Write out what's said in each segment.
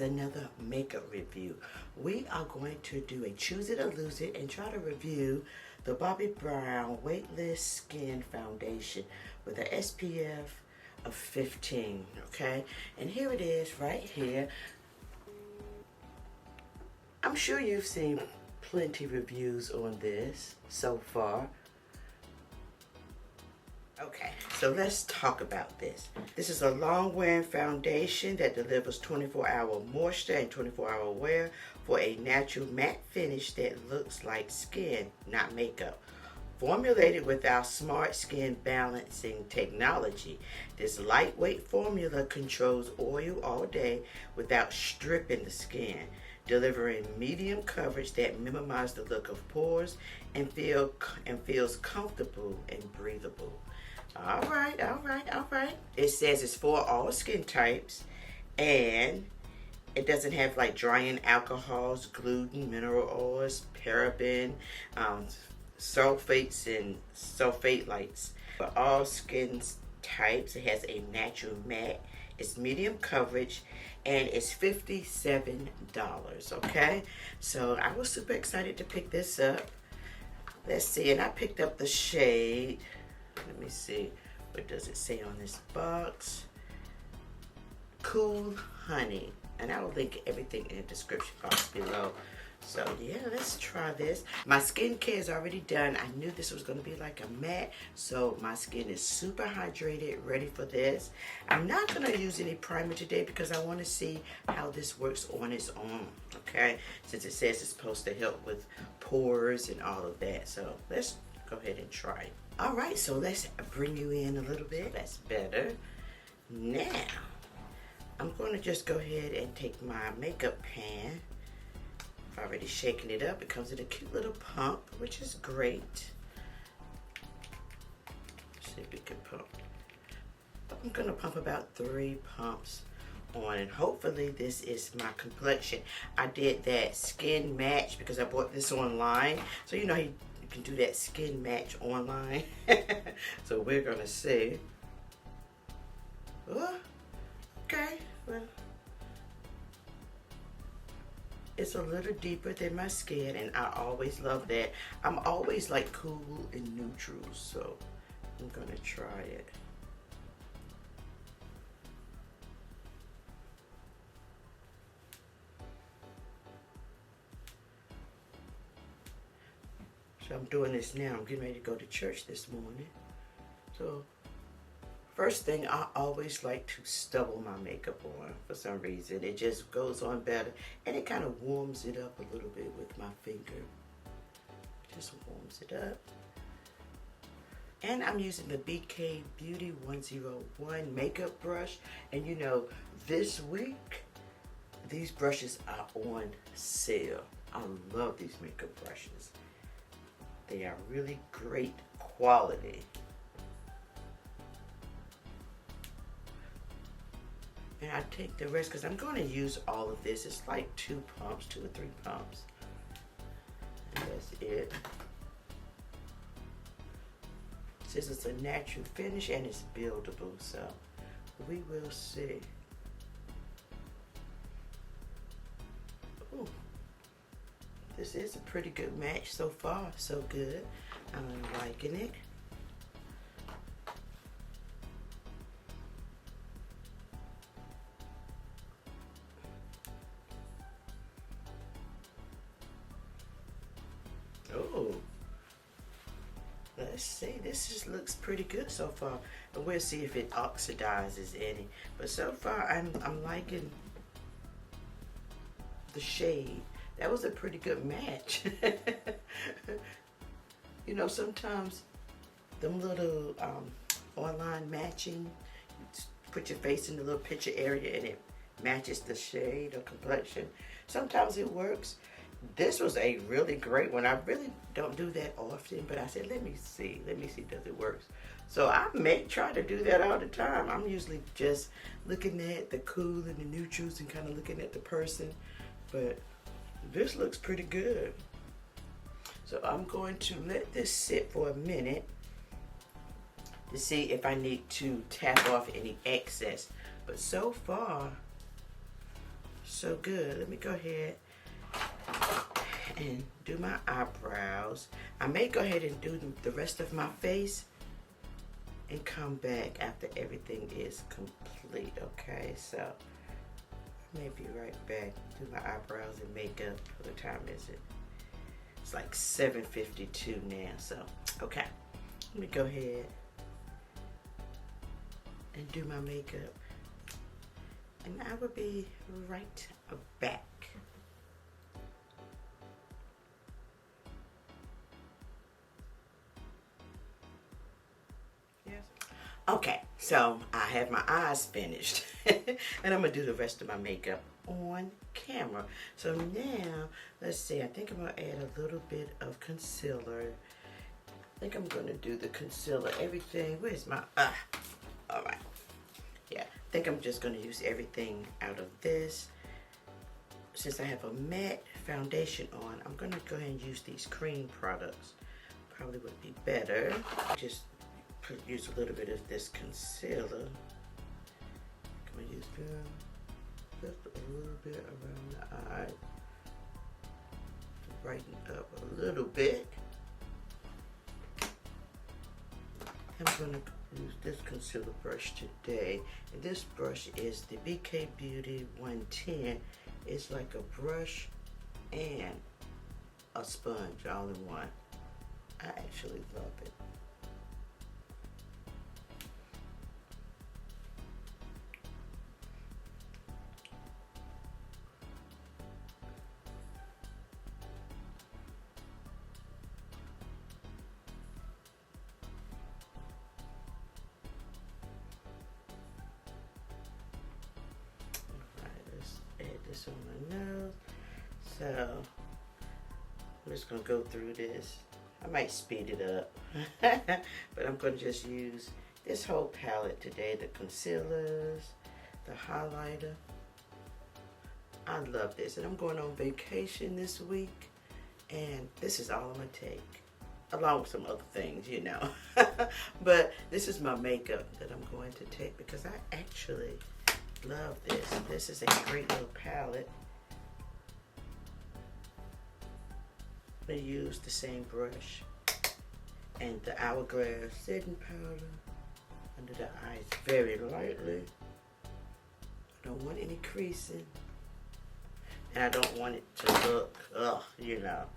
another makeup review. We are going to do a choose it or lose it and try to review the Bobbi Brown Weightless Skin Foundation with an SPF of 15, okay? And here it is right here. I'm sure you've seen plenty reviews on this so far. Okay, so let's talk about this. This is a long-wearing foundation that delivers 24-hour moisture and 24-hour wear for a natural matte finish that looks like skin, not makeup. Formulated with our smart skin balancing technology, this lightweight formula controls oil all day without stripping the skin, delivering medium coverage that minimizes the look of pores and feels comfortable and breathable. All right. It says it's for all skin types, and it doesn't have like drying alcohols, gluten, mineral oils, paraben, sulfates, and sulfate lights. For all skin types, it has a natural matte. It's medium coverage, and it's $57. Okay, so I was super excited to pick this up. Let's see, and I picked up the shade. Let me see, what does it say on this box? Cool Honey. And I will link everything in the description box below. So yeah, let's try this. My skincare is already done. I knew this was going to be like a matte, so my skin is super hydrated, ready for this. I'm not going to use any primer today because I want to see how this works on its own, okay? Since it says it's supposed to help with pores and all of that. So let's go ahead and try it. All right, so let's bring you in a little bit. That's better. Now, I'm going to just go ahead and take my makeup pan. I've already shaken it up. It comes in a cute little pump, which is great. Let's see if we can pump. I'm going to pump about 3 pumps on, and hopefully this is my complexion. I did that skin match because I bought this online. So you know you can do that skin match online. So we're gonna see. Oh, okay, well, it's a little deeper than my skin, and I always love that. I'm always like cool and neutral, so I'm gonna try it. So I'm doing this now. I'm getting ready to go to church this morning. So first thing, I always like to stubble my makeup on for some reason. It just goes on better, and it kind of warms it up a little bit with my finger. Just warms it up. And I'm using the BK Beauty 101 makeup brush. And you know, this week, these brushes are on sale. I love these makeup brushes. They are really great quality. And I take the rest because I'm going to use all of this. It's like 2 pumps, 2 or 3 pumps. And that's it. It says it's a natural finish and it's buildable, so we will see. Ooh. This is a pretty good match so far, so good. I'm liking it. Oh, let's see. This just looks pretty good so far. But we'll see if it oxidizes any. But so far, I'm liking the shade. That was a pretty good match. You know, sometimes them little online matching, you put your face in the little picture area and it matches the shade or complexion. Sometimes it works. This was a really great one. I really don't do that often, but I said, let me see, does it work? So I may try to do that all the time. I'm usually just looking at the cool and the neutrals and kind of looking at the person, but this looks pretty good. So I'm going to let this sit for a minute to see if I need to tap off any excess. But so far, so good. Let me go ahead and do my eyebrows. I may go ahead and do the rest of my face and come back after everything is complete, okay? So, I may be right back. Do my eyebrows and makeup. What time is it? It's like 7:52 now, so, okay. Let me go ahead and do my makeup. And I will be right back. Okay, so I have my eyes finished and I'm gonna do the rest of my makeup on camera. So now, let's see, I think I'm gonna add a little bit of concealer. I think I'm gonna do the concealer, everything. Where's my, all right. Yeah, I think I'm just gonna use everything out of this. Since I have a matte foundation on, I'm gonna go ahead and use these cream products. Probably would be better. Just use a little bit of this concealer. I'm gonna use just a little bit around the eye to brighten up a little bit. I'm gonna use this concealer brush today, and this brush is the BK Beauty 110. It's like a brush and a sponge all in one. I actually love it. This on my nose. So I'm just gonna go through this. I might speed it up, but I'm gonna just use this whole palette today. The concealers, the highlighter. I love this, and I'm going on vacation this week, and this is all I'm gonna take, along with some other things, you know. But this is my makeup that I'm going to take because I actually love this. This is a great little palette. I'm going to use the same brush and the Hourglass setting powder under the eyes very lightly. I don't want any creasing, and I don't want it to look, you know,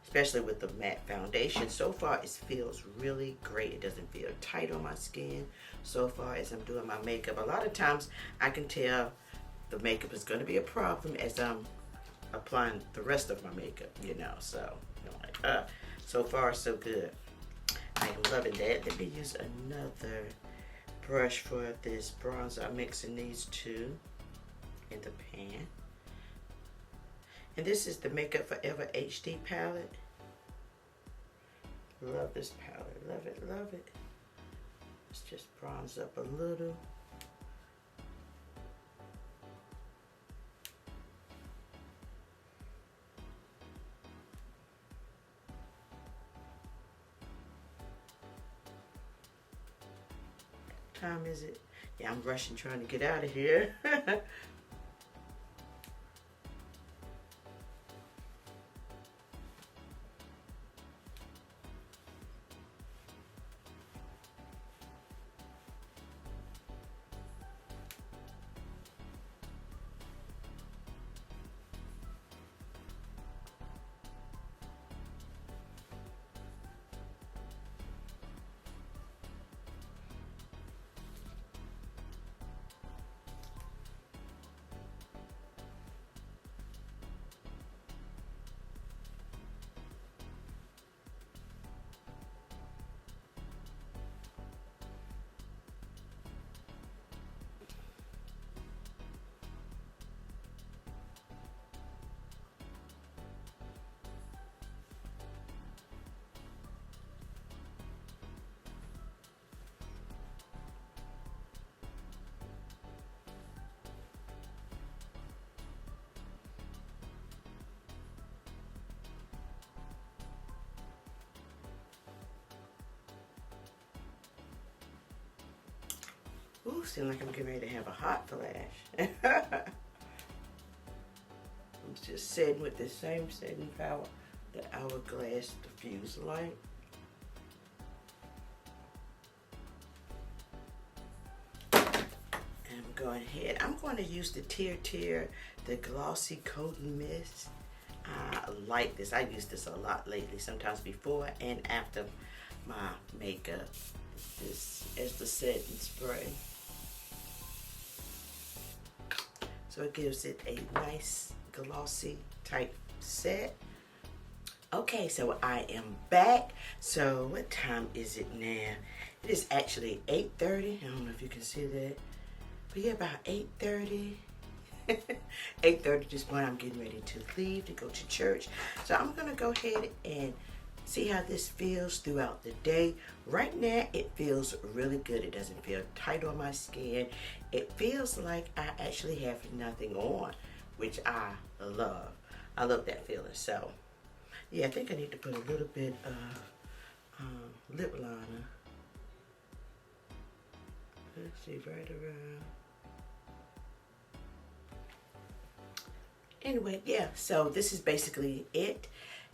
especially with the matte foundation. So far it feels really great. It doesn't feel tight on my skin so far as I'm doing my makeup. A lot of times I can tell the makeup is going to be a problem as I'm applying the rest of my makeup, you know. So, you know, like, so far so good. I am loving that. Let me use another brush for this bronzer. I'm mixing these two in the pan. And this is the Makeup Forever HD palette. Love this palette. Love it, love it. Let's just bronze up a little. What time is it? Yeah, I'm rushing trying to get out of here. Ooh, seems like I'm getting ready to have a hot flash. It's just setting with the same setting power that Hourglass diffuse light. And I'm going ahead. I'm going to use the Tear, the Glossy Coating Mist. I like this. I use this a lot lately, sometimes before and after my makeup. This is the setting spray. So it gives it a nice glossy type set. Okay, so I am back. So what time is it now? It is actually 8:30. I don't know if you can see that. But yeah, about 8:30. 8:30 this morning, I'm getting ready to leave to go to church. So I'm gonna go ahead and see how this feels throughout the day. Right now, it feels really good. It doesn't feel tight on my skin. It feels like I actually have nothing on, which I love. I love that feeling. So, yeah, I think I need to put a little bit of lip liner. Let's see, right around. Anyway, yeah, so this is basically it.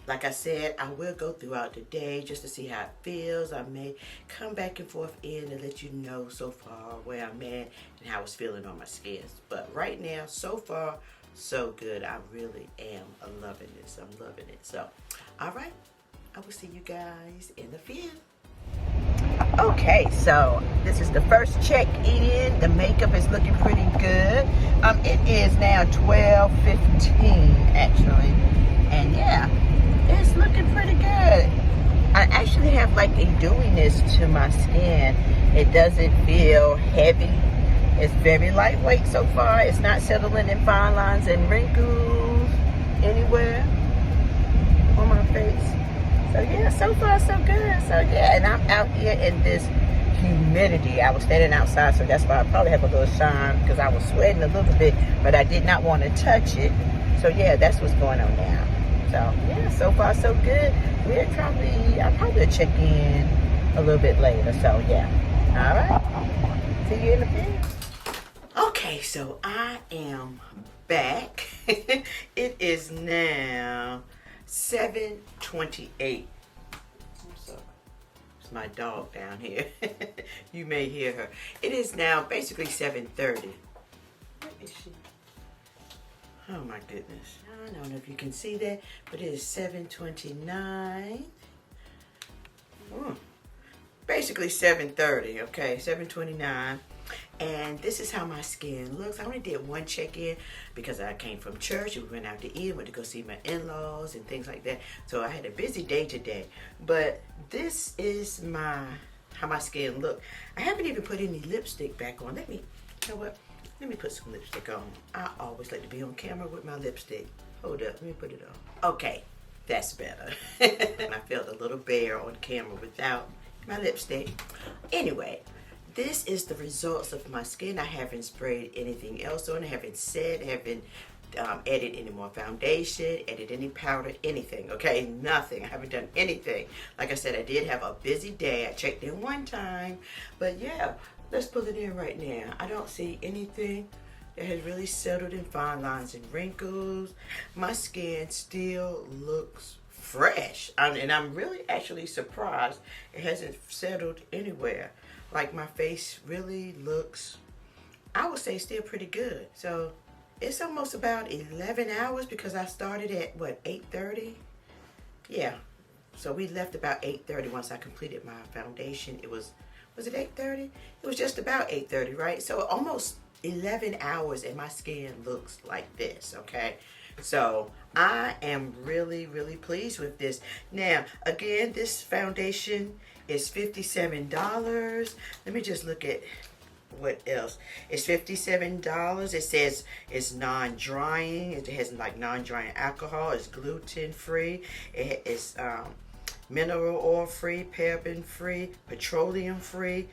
Like I said, I will go throughout the day just to see how it feels. I may come back and forth in and let you know so far where I'm at and how it's feeling on my skin. But right now, so far, so good. I really am loving this. I'm loving it. So, all right, I will see you guys in the field. Okay, so this is the first check-in. The makeup is looking pretty good. It is now 12:15 actually, and yeah, it's looking pretty good. I actually have like a dewiness to my skin. It doesn't feel heavy. It's very lightweight so far. It's not settling in fine lines and wrinkles anywhere on my face. So yeah, so far so good. So yeah, and I'm out here in this humidity. I was standing outside, so that's why I probably have a little shine because I was sweating a little bit, but I did not want to touch it. So yeah, that's what's going on now. So yeah, so far so good. I'll probably check in a little bit later. So yeah, all right. See you in the field. Okay, so I am back. It is now 7:28. I'm sorry. It's my dog down here. You may hear her. It is now basically 7:30. Where is she? Oh my goodness. I don't know if you can see that, but it is 7:29. Basically 7:30, okay, 7:29. And this is how my skin looks. I only did one check-in because I came from church and we went out to eat, went to go see my in-laws and things like that. So I had a busy day today. But this is how my skin look. I haven't even put any lipstick back on. You know what? Let me put some lipstick on. I always like to be on camera with my lipstick. Hold up, let me put it on. Okay, that's better. I felt a little bare on camera without my lipstick. Anyway, this is the results of my skin. I haven't sprayed anything else on. I haven't added any more foundation, added any powder, anything, okay? Nothing. I haven't done anything. Like I said, I did have a busy day. I checked in one time, but yeah, let's put it in right now. I don't see anything that has really settled in fine lines and wrinkles. My skin still looks fresh, and I'm really actually surprised it hasn't settled anywhere. Like my face really looks, I would say, still pretty good. So it's almost about 11 hours because I started at what, 8:30? Yeah, so we left about 8:30 once I completed my foundation. It was it 8:30? It was just about 8:30, right? So almost 11 hours and my skin looks like this, okay? So I am really, really pleased with this. Now, again, this foundation is $57. Let me just look at what else. It's $57. It says it's non-drying. It has like non-drying alcohol. It's gluten-free. It is mineral oil-free, paraben-free, petroleum-free,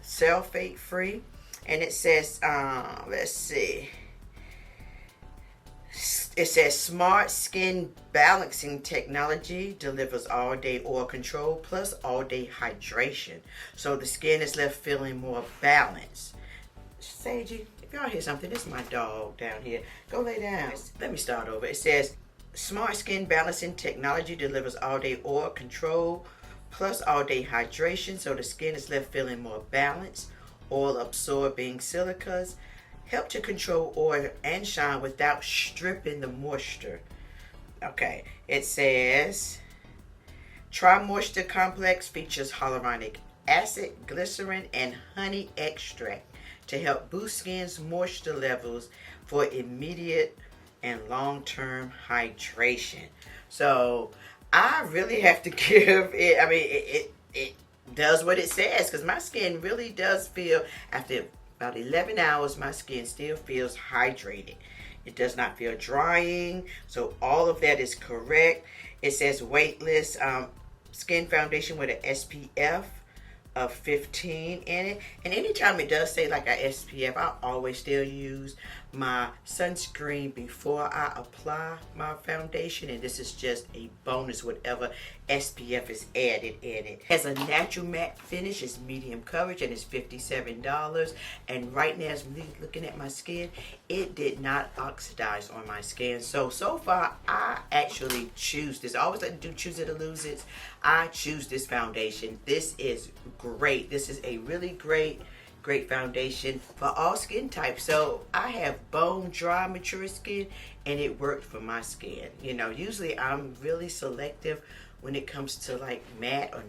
sulfate-free. And it says, let's see. It says smart skin balancing technology delivers all day oil control plus all day hydration. So the skin is left feeling more balanced. Sagey, if y'all hear something, this is my dog down here. Go lay down. Let me start over. It says, Smart Skin Balancing Technology delivers all-day oil control plus all-day hydration, so the skin is left feeling more balanced. Oil-absorbing silicas help to control oil and shine without stripping the moisture. Okay, it says, Tri-Moisture Complex features hyaluronic acid, glycerin, and honey extract to help boost skin's moisture levels for immediate and long-term hydration. So I really have to give it, I mean, it does what it says, because my skin really does feel, after about 11 hours, my skin still feels hydrated. It does not feel drying, so all of that is correct. It says Weightless skin foundation with an SPF of 15 in it, and anytime it does say like a SPF, I always still use my sunscreen before I apply my foundation, and this is just a bonus, whatever SPF is added in it. It has a natural matte finish, it's medium coverage, and it's $57. And right now, as I'm looking at my skin, it did not oxidize on my skin. So far, I actually choose this. I always like to do choose it or lose it. I choose this foundation. This is great. This is a really great foundation for all skin types. So I have bone dry, mature skin, and it worked for my skin. You know, usually I'm really selective when it comes to like matte or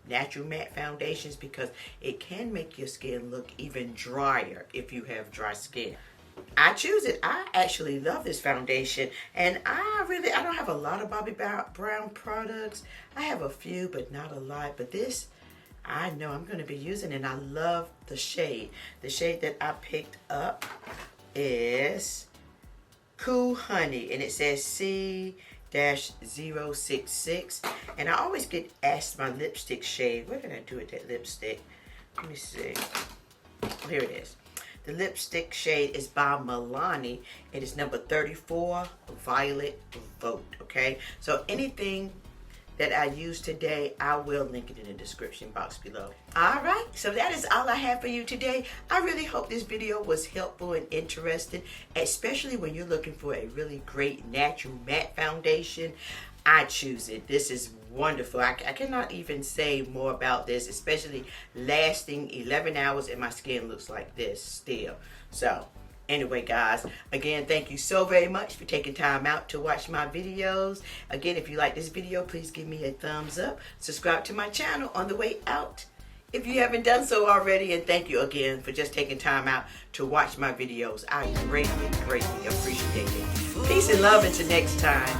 natural matte foundations, because it can make your skin look even drier if you have dry skin. I choose it. I actually love this foundation, and I don't have a lot of Bobbi Brown products. I have a few, but not a lot. But this, I know I'm going to be using, and I love the shade. The shade that I picked up is Cool Honey, and it says C-066. And I always get asked my lipstick shade. What did I do with that lipstick? Let me see. Oh, here it is. The lipstick shade is by Milani. It is number 34, Violet Vote. Okay, so anything that I use today, I will link it in the description box below. All right, so that is all I have for you today. I really hope this video was helpful and interesting, especially when you're looking for a really great natural matte foundation. I choose it. This is wonderful. I cannot even say more about this, especially lasting 11 hours and my skin looks like this still. So anyway, guys, again, thank you so very much for taking time out to watch my videos. Again, if you like this video, please give me a thumbs up. Subscribe to my channel on the way out if you haven't done so already. And thank you again for just taking time out to watch my videos. I greatly, greatly appreciate it. Peace and love until next time.